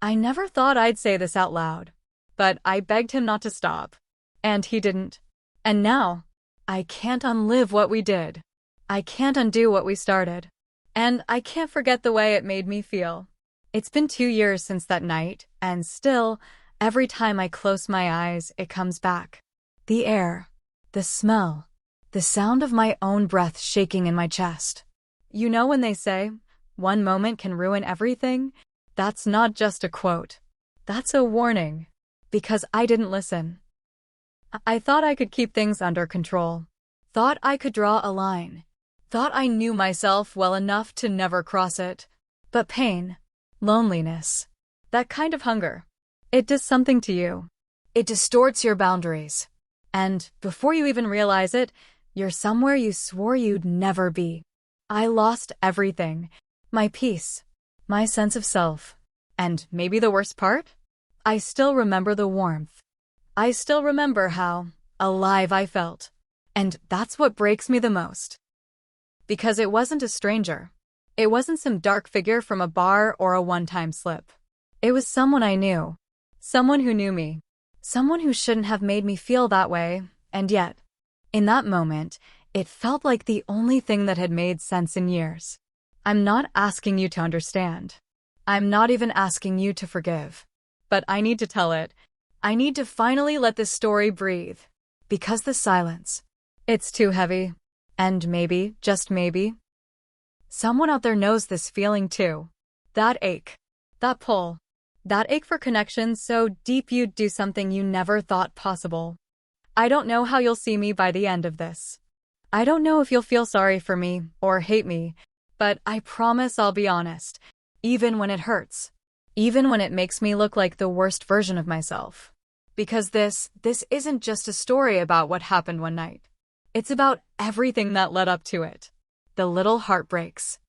I never thought I'd say this out loud, but I begged him not to stop. And he didn't. And now, I can't unlive what we did. I can't undo what we started. And I can't forget the way it made me feel. It's been 2 years since that night, and still, every time I close my eyes, it comes back. The air, the smell, the sound of my own breath shaking in my chest. You know when they say, one moment can ruin everything? That's not just a quote. That's a warning. Because I didn't listen. I thought I could keep things under control. Thought I could draw a line. Thought I knew myself well enough to never cross it. But pain, loneliness, that kind of hunger, it does something to you. It distorts your boundaries. And before you even realize it, you're somewhere you swore you'd never be. I lost everything. My peace, my sense of self. And maybe the worst part? I still remember the warmth. I still remember how alive I felt. And that's what breaks me the most. Because it wasn't a stranger. It wasn't some dark figure from a bar or a one-time slip. It was someone I knew. Someone who knew me. Someone who shouldn't have made me feel that way, and yet, in that moment, it felt like the only thing that had made sense in years. I'm not asking you to understand. I'm not even asking you to forgive. But I need to tell it. I need to finally let this story breathe. Because the silence, it's too heavy. And maybe, just maybe, someone out there knows this feeling too. That ache. That pull. That ache for connection so deep you'd do something you never thought possible. I don't know how you'll see me by the end of this. I don't know if you'll feel sorry for me or hate me, but I promise I'll be honest, even when it hurts. Even when it makes me look like the worst version of myself. Because this isn't just a story about what happened one night. It's about everything that led up to it. The little heartbreaks.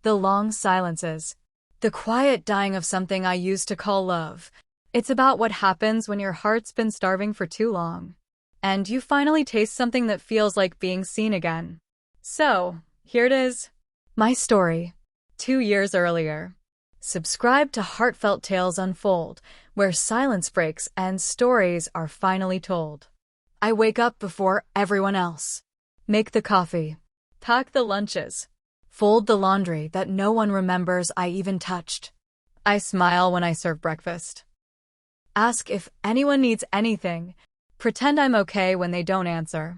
The long silences. The quiet dying of something I used to call love. It's about what happens when your heart's been starving for too long. And you finally taste something that feels like being seen again. So, here it is. My story. 2 years earlier. Subscribe to Heartfelt Tales Unfold, where silence breaks and stories are finally told. I wake up before everyone else. Make the coffee. Pack the lunches. Fold the laundry that no one remembers I even touched. I smile when I serve breakfast. Ask if anyone needs anything. Pretend I'm okay when they don't answer.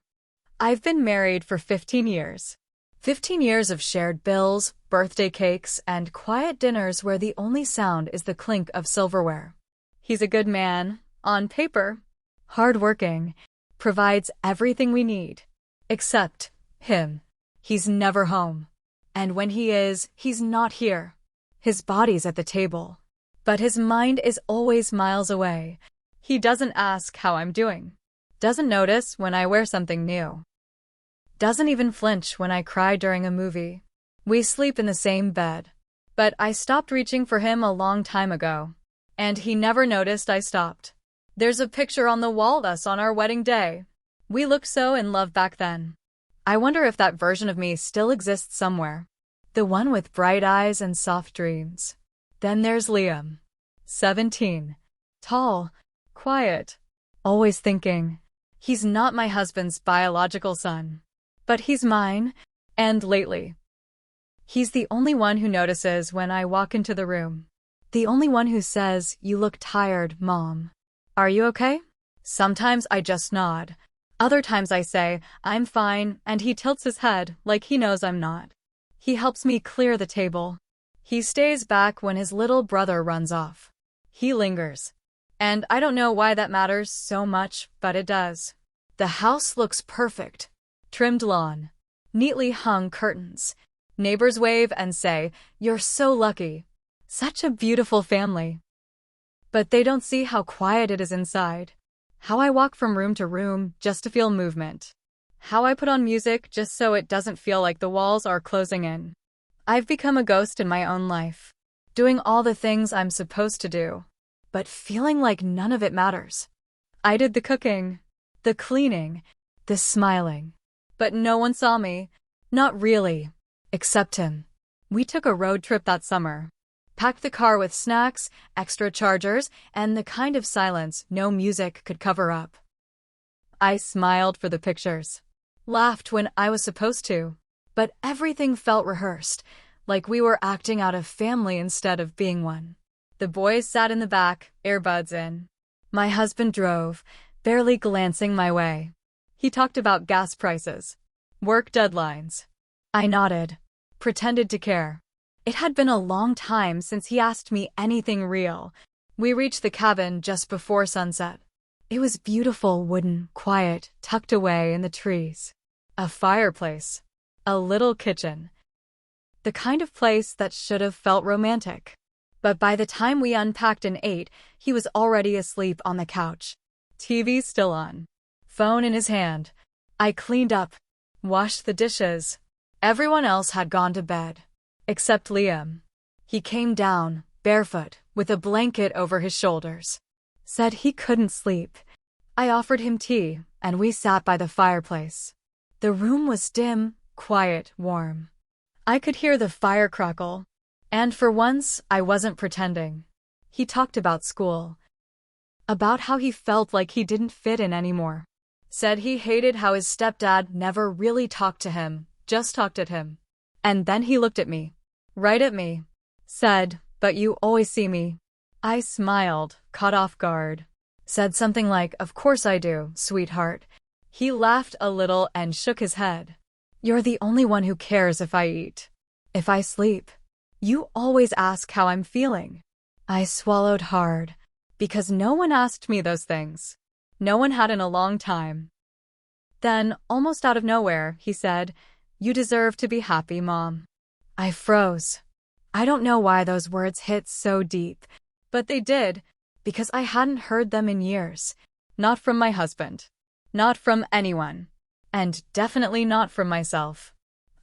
I've been married for 15 years. 15 years of shared bills, birthday cakes, and quiet dinners where the only sound is the clink of silverware. He's a good man, on paper, hardworking, provides everything we need. Except him. He's never home. And when he is, he's not here. His body's at the table. But his mind is always miles away. He doesn't ask how I'm doing. Doesn't notice when I wear something new. Doesn't even flinch when I cry during a movie. We sleep in the same bed. But I stopped reaching for him a long time ago. And he never noticed I stopped. There's a picture on the wall of us on our wedding day. We looked so in love back then. I wonder if that version of me still exists somewhere. The one with bright eyes and soft dreams. Then there's Liam. 17. Tall. Quiet. Always thinking. He's not my husband's biological son. But he's mine. And lately. He's the only one who notices when I walk into the room. The only one who says, "You look tired, Mom. Are you okay?" Sometimes I just nod. Other times I say, "I'm fine," and he tilts his head like he knows I'm not. He helps me clear the table. He stays back when his little brother runs off. He lingers. And I don't know why that matters so much, but it does. The house looks perfect. Trimmed lawn. Neatly hung curtains. Neighbors wave and say, "You're so lucky. Such a beautiful family." But they don't see how quiet it is inside. How I walk from room to room just to feel movement. How I put on music just so it doesn't feel like the walls are closing in. I've become a ghost in my own life. Doing all the things I'm supposed to do. But feeling like none of it matters. I did the cooking. The cleaning. The smiling. But no one saw me. Not really. Except him. We took a road trip that summer. Packed the car with snacks, extra chargers, and the kind of silence no music could cover up. I smiled for the pictures. Laughed when I was supposed to. But everything felt rehearsed, like we were acting out of family instead of being one. The boys sat in the back, earbuds in. My husband drove, barely glancing my way. He talked about gas prices, work deadlines. I nodded, pretended to care. It had been a long time since he asked me anything real. We reached the cabin just before sunset. It was beautiful, wooden, quiet, tucked away in the trees. A fireplace. A little kitchen. The kind of place that should have felt romantic. But by the time we unpacked and ate, he was already asleep on the couch. TV still on. Phone in his hand. I cleaned up. Washed the dishes. Everyone else had gone to bed. Except Liam. He came down, barefoot, with a blanket over his shoulders. Said he couldn't sleep. I offered him tea, and we sat by the fireplace. The room was dim, quiet, warm. I could hear the fire crackle. And for once, I wasn't pretending. He talked about school. About how he felt like he didn't fit in anymore. Said he hated how his stepdad never really talked to him, just talked at him. And then he looked at me. Right at me. Said, "But you always see me." I smiled, caught off guard. Said something like, "Of course I do, sweetheart." He laughed a little and shook his head. "You're the only one who cares if I eat. If I sleep. You always ask how I'm feeling." I swallowed hard, because no one asked me those things. No one had in a long time. Then, almost out of nowhere, he said, "You deserve to be happy, Mom." I froze. I don't know why those words hit so deep, but they did, because I hadn't heard them in years. Not from my husband. Not from anyone. And definitely not from myself.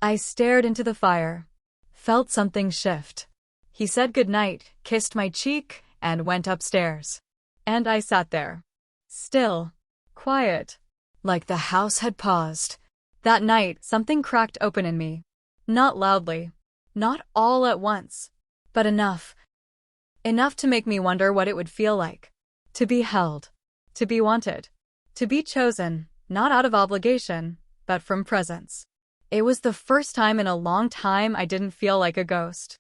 I stared into the fire. Felt something shift. He said goodnight, kissed my cheek, and went upstairs. And I sat there. Still. Quiet. Like the house had paused. That night, something cracked open in me. Not loudly. Not all at once. But enough. Enough to make me wonder what it would feel like. To be held. To be wanted. To be chosen, not out of obligation, but from presence. It was the first time in a long time I didn't feel like a ghost.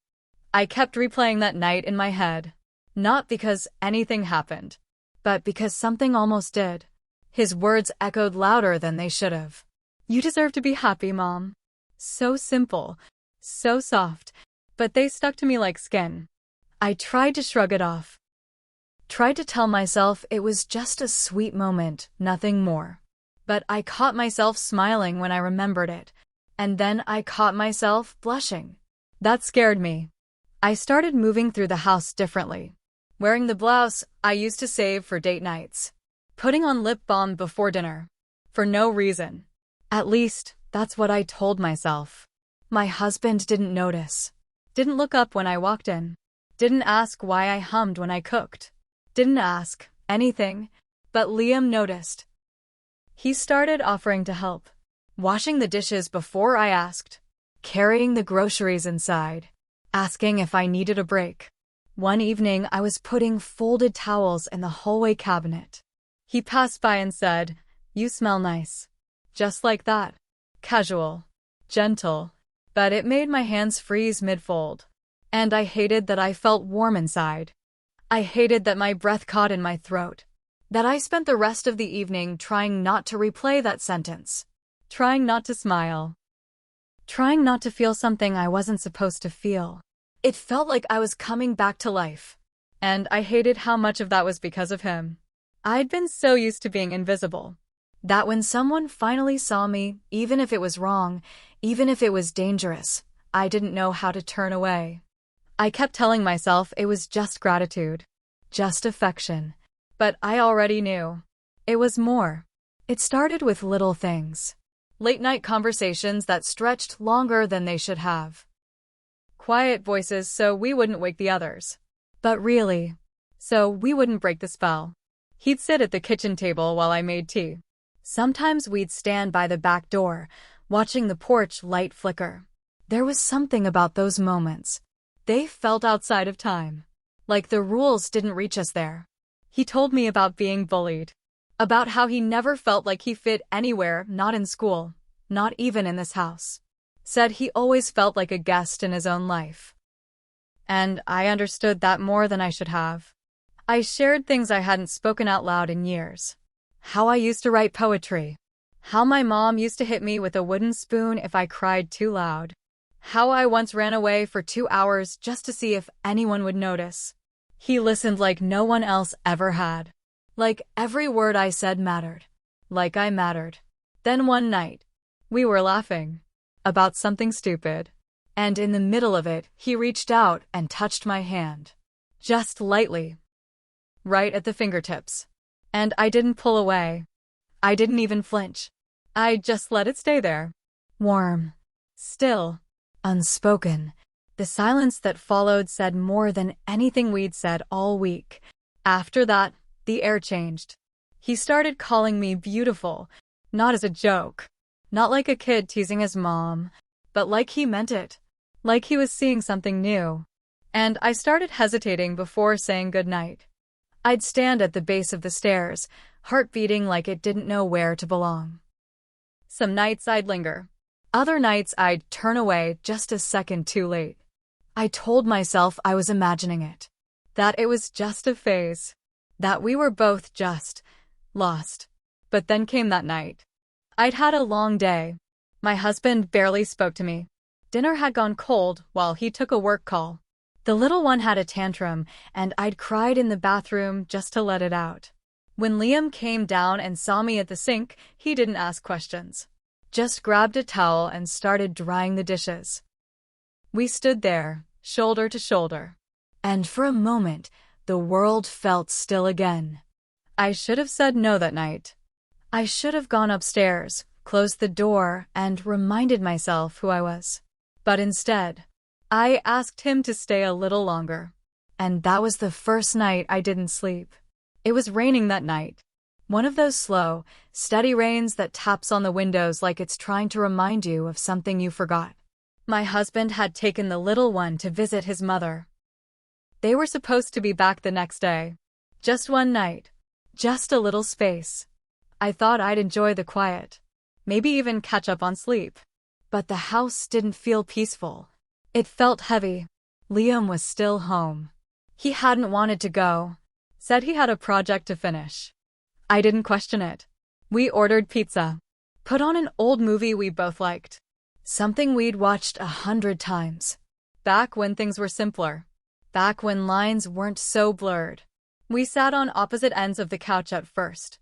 I kept replaying that night in my head. Not because anything happened, but because something almost did. His words echoed louder than they should have. "You deserve to be happy, Mom." So simple, so soft, but they stuck to me like skin. I tried to shrug it off. Tried to tell myself it was just a sweet moment, nothing more. But I caught myself smiling when I remembered it. And then I caught myself blushing. That scared me. I started moving through the house differently. Wearing the blouse I used to save for date nights. Putting on lip balm before dinner. For no reason. At least, that's what I told myself. My husband didn't notice. Didn't look up when I walked in. Didn't ask why I hummed when I cooked. Didn't ask anything. But Liam noticed. He started offering to help. Washing the dishes before I asked. Carrying the groceries inside. Asking if I needed a break. One evening I was putting folded towels in the hallway cabinet. He passed by and said, "You smell nice." Just like that. Casual. Gentle. But it made my hands freeze mid-fold. And I hated that I felt warm inside. I hated that my breath caught in my throat. That I spent the rest of the evening trying not to replay that sentence. Trying not to smile. Trying not to feel something I wasn't supposed to feel. It felt like I was coming back to life. And I hated how much of that was because of him. I'd been so used to being invisible. That when someone finally saw me, even if it was wrong, even if it was dangerous, I didn't know how to turn away. I kept telling myself it was just gratitude. Just affection. But I already knew. It was more. It started with little things. Late-night conversations that stretched longer than they should have. Quiet voices so we wouldn't wake the others. But really, so we wouldn't break the spell. He'd sit at the kitchen table while I made tea. Sometimes we'd stand by the back door, watching the porch light flicker. There was something about those moments. They felt outside of time. Like the rules didn't reach us there. He told me about being bullied. About how he never felt like he fit anywhere, not in school, not even in this house. Said he always felt like a guest in his own life. And I understood that more than I should have. I shared things I hadn't spoken out loud in years. How I used to write poetry. How my mom used to hit me with a wooden spoon if I cried too loud. How I once ran away for 2 hours just to see if anyone would notice. He listened like no one else ever had. Like every word I said mattered. Like I mattered. Then one night, we were laughing about something stupid. And in the middle of it, he reached out and touched my hand. Just lightly. Right at the fingertips. And I didn't pull away. I didn't even flinch. I just let it stay there. Warm. Still. Unspoken. The silence that followed said more than anything we'd said all week. After that, the air changed. He started calling me beautiful. Not as a joke. Not like a kid teasing his mom. But like he meant it. Like he was seeing something new. And I started hesitating before saying goodnight. I'd stand at the base of the stairs, heart beating like it didn't know where to belong. Some nights I'd linger. Other nights I'd turn away just a second too late. I told myself I was imagining it. That it was just a phase. That we were both just lost. But then came that night. I'd had a long day. My husband barely spoke to me. Dinner had gone cold while he took a work call. The little one had a tantrum, and I'd cried in the bathroom just to let it out. When Liam came down and saw me at the sink, he didn't ask questions. Just grabbed a towel and started drying the dishes. We stood there, shoulder to shoulder. And for a moment, the world felt still again. I should have said no that night. I should have gone upstairs, closed the door, and reminded myself who I was. But instead, I asked him to stay a little longer. And that was the first night I didn't sleep. It was raining that night. One of those slow, steady rains that taps on the windows like it's trying to remind you of something you forgot. My husband had taken the little one to visit his mother. They were supposed to be back the next day. Just one night. Just a little space. I thought I'd enjoy the quiet. Maybe even catch up on sleep. But the house didn't feel peaceful. It felt heavy. Liam was still home. He hadn't wanted to go. Said he had a project to finish. I didn't question it. We ordered pizza. Put on an old movie we both liked. Something we'd watched 100 times. Back when things were simpler. Back when lines weren't so blurred. We sat on opposite ends of the couch at first.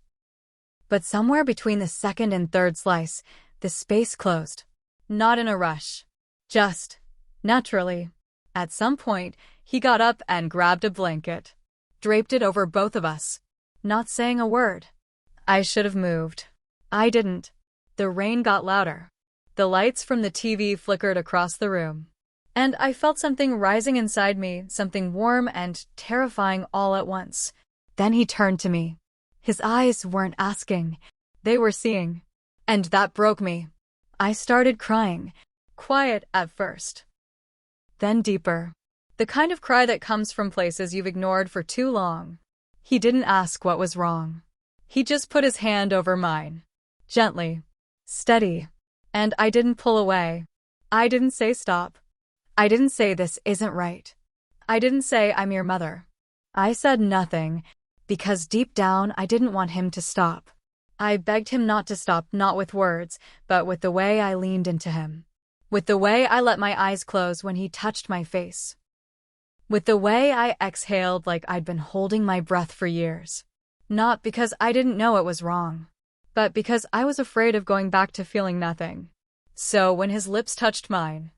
But somewhere between the second and third slice, the space closed. Not in a rush. Just naturally. At some point, he got up and grabbed a blanket. Draped it over both of us. Not saying a word. I should have moved. I didn't. The rain got louder. The lights from the TV flickered across the room. And I felt something rising inside me, something warm and terrifying all at once. Then he turned to me. His eyes weren't asking. They were seeing. And that broke me. I started crying. Quiet at first. Then deeper. The kind of cry that comes from places you've ignored for too long. He didn't ask what was wrong. He just put his hand over mine. Gently. Steady. And I didn't pull away. I didn't say stop. I didn't say this isn't right. I didn't say I'm your mother. I said nothing, because deep down I didn't want him to stop. I begged him not to stop, not with words, but with the way I leaned into him. With the way I let my eyes close when he touched my face. With the way I exhaled like I'd been holding my breath for years. Not because I didn't know it was wrong, but because I was afraid of going back to feeling nothing. So when his lips touched mine,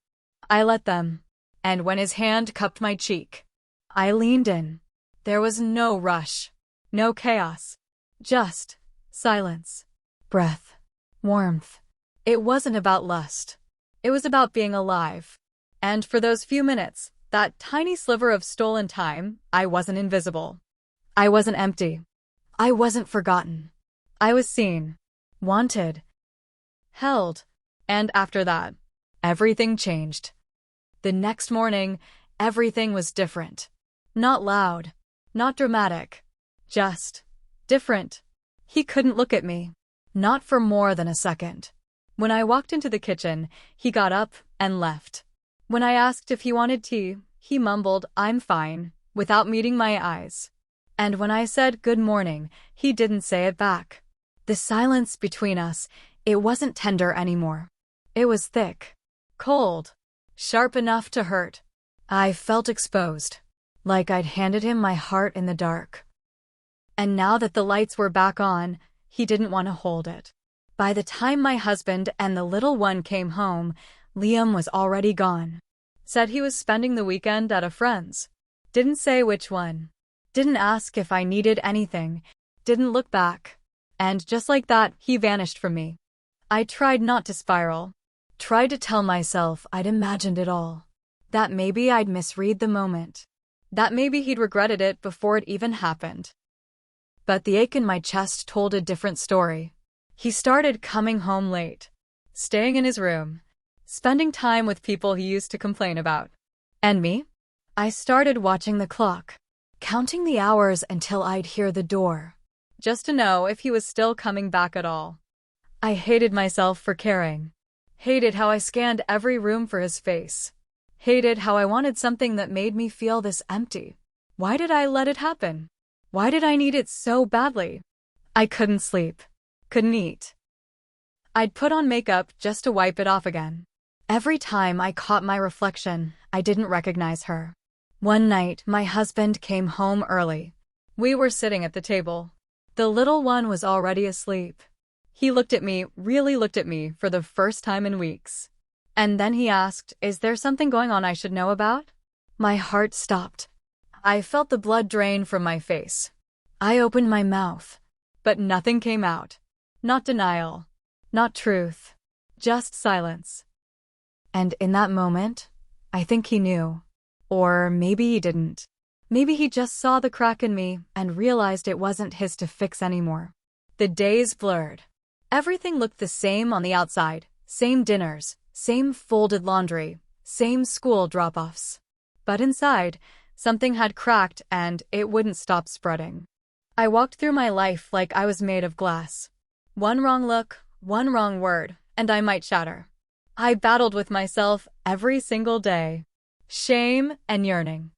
I let them. And when his hand cupped my cheek, I leaned in. There was no rush, no chaos, just silence, breath, warmth. It wasn't about lust. It was about being alive. And for those few minutes, that tiny sliver of stolen time, I wasn't invisible. I wasn't empty. I wasn't forgotten. I was seen, wanted, held. And after that, everything changed. The next morning, everything was different. Not loud, not dramatic, just different. He couldn't look at me. Not for more than a second. When I walked into the kitchen, he got up and left. When I asked if he wanted tea, he mumbled, "I'm fine," without meeting my eyes. And when I said good morning, he didn't say it back. The silence between us, it wasn't tender anymore. It was thick, cold, sharp enough to hurt. I felt exposed, like I'd handed him my heart in the dark. And now that the lights were back on, he didn't want to hold it. By the time my husband and the little one came home, Liam was already gone. Said he was spending the weekend at a friend's. Didn't say which one. Didn't ask if I needed anything. Didn't look back. And just like that, he vanished from me. I tried not to spiral. Tried to tell myself I'd imagined it all. That maybe I'd misread the moment. That maybe he'd regretted it before it even happened. But the ache in my chest told a different story. He started coming home late, staying in his room, spending time with people he used to complain about. And me? I started watching the clock, counting the hours until I'd hear the door, just to know if he was still coming back at all. I hated myself for caring. Hated how I scanned every room for his face. Hated how I wanted something that made me feel this empty. Why did I let it happen? Why did I need it so badly? I couldn't sleep. Couldn't eat. I'd put on makeup just to wipe it off again. Every time I caught my reflection, I didn't recognize her. One night, my husband came home early. We were sitting at the table. The little one was already asleep. He looked at me, really looked at me, for the first time in weeks. And then he asked, "Is there something going on I should know about?" My heart stopped. I felt the blood drain from my face. I opened my mouth, but nothing came out. Not denial, not truth, just silence. And in that moment, I think he knew. Or maybe he didn't. Maybe he just saw the crack in me and realized it wasn't his to fix anymore. The days blurred. Everything looked the same on the outside. Same dinners, same folded laundry, same school drop-offs. But inside, something had cracked and it wouldn't stop spreading. I walked through my life like I was made of glass. One wrong look, one wrong word, and I might shatter. I battled with myself every single day. Shame and yearning.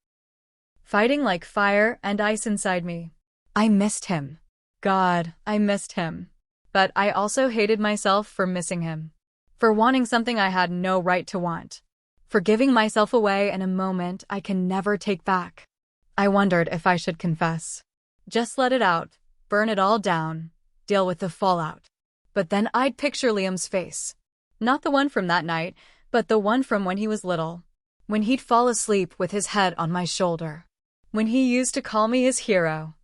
Fighting like fire and ice inside me. I missed him. God, I missed him. But I also hated myself for missing him. For wanting something I had no right to want. For giving myself away in a moment I can never take back. I wondered if I should confess. Just let it out, burn it all down, deal with the fallout. But then I'd picture Liam's face. Not the one from that night, but the one from when he was little. When he'd fall asleep with his head on my shoulder. When he used to call me his hero.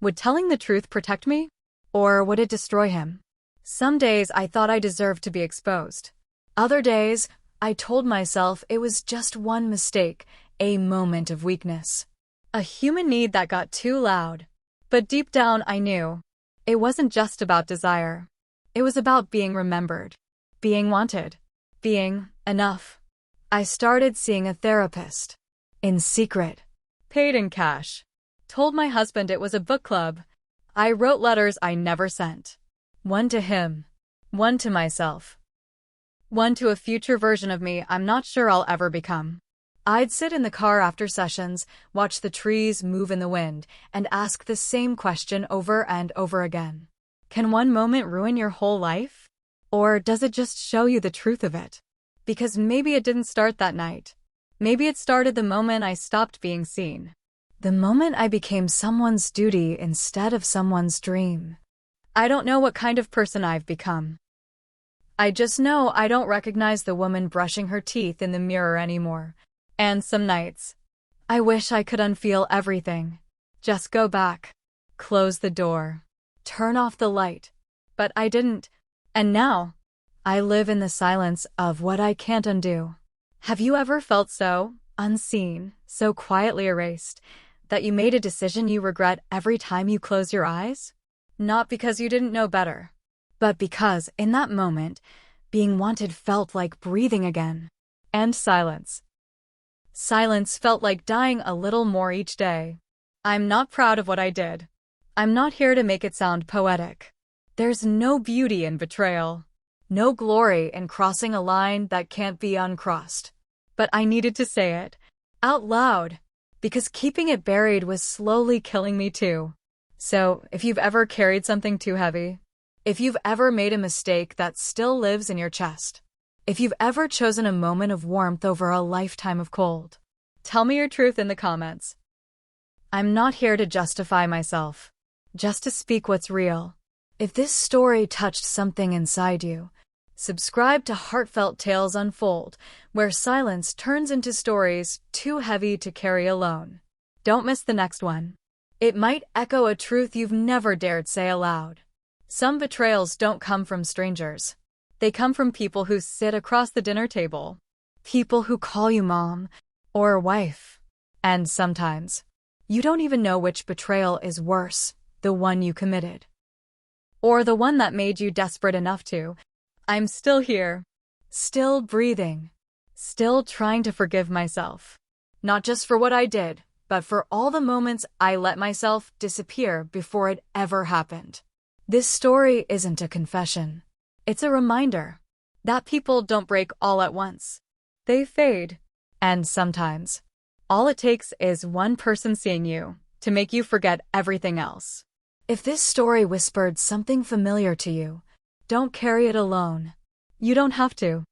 Would telling the truth protect me? Or would it destroy him? Some days I thought I deserved to be exposed. Other days, I told myself it was just one mistake, a moment of weakness. A human need that got too loud. But deep down I knew. It wasn't just about desire. It was about being remembered. Being wanted. Being enough. I started seeing a therapist. In secret. Paid in cash. Told my husband it was a book club. I wrote letters I never sent. One to him. One to myself. One to a future version of me I'm not sure I'll ever become. I'd sit in the car after sessions, watch the trees move in the wind, and ask the same question over and over again. Can one moment ruin your whole life? Or does it just show you the truth of it? Because maybe it didn't start that night. Maybe it started the moment I stopped being seen. The moment I became someone's duty instead of someone's dream. I don't know what kind of person I've become. I just know I don't recognize the woman brushing her teeth in the mirror anymore. And some nights, I wish I could unfeel everything. Just go back. Close the door. Turn off the light. But I didn't. And now, I live in the silence of what I can't undo. Have you ever felt so unseen, so quietly erased, that you made a decision you regret every time you close your eyes? Not because you didn't know better, but because, in that moment, being wanted felt like breathing again. And silence. Silence felt like dying a little more each day. I'm not proud of what I did. I'm not here to make it sound poetic. There's no beauty in betrayal. No glory in crossing a line that can't be uncrossed. But I needed to say it, out loud, because keeping it buried was slowly killing me too. So, if you've ever carried something too heavy, if you've ever made a mistake that still lives in your chest, if you've ever chosen a moment of warmth over a lifetime of cold, tell me your truth in the comments. I'm not here to justify myself, just to speak what's real. If this story touched something inside you, subscribe to Heartfelt Tales Unfold, where silence turns into stories too heavy to carry alone. Don't miss the next one. It might echo a truth you've never dared say aloud. Some betrayals don't come from strangers. They come from people who sit across the dinner table, people who call you mom or wife. And sometimes, you don't even know which betrayal is worse, the one you committed, or the one that made you desperate enough to. I'm still here, still breathing, still trying to forgive myself. Not just for what I did, but for all the moments I let myself disappear before it ever happened. This story isn't a confession. It's a reminder that people don't break all at once. They fade. And sometimes, all it takes is one person seeing you to make you forget everything else. If this story whispered something familiar to you, don't carry it alone. You don't have to.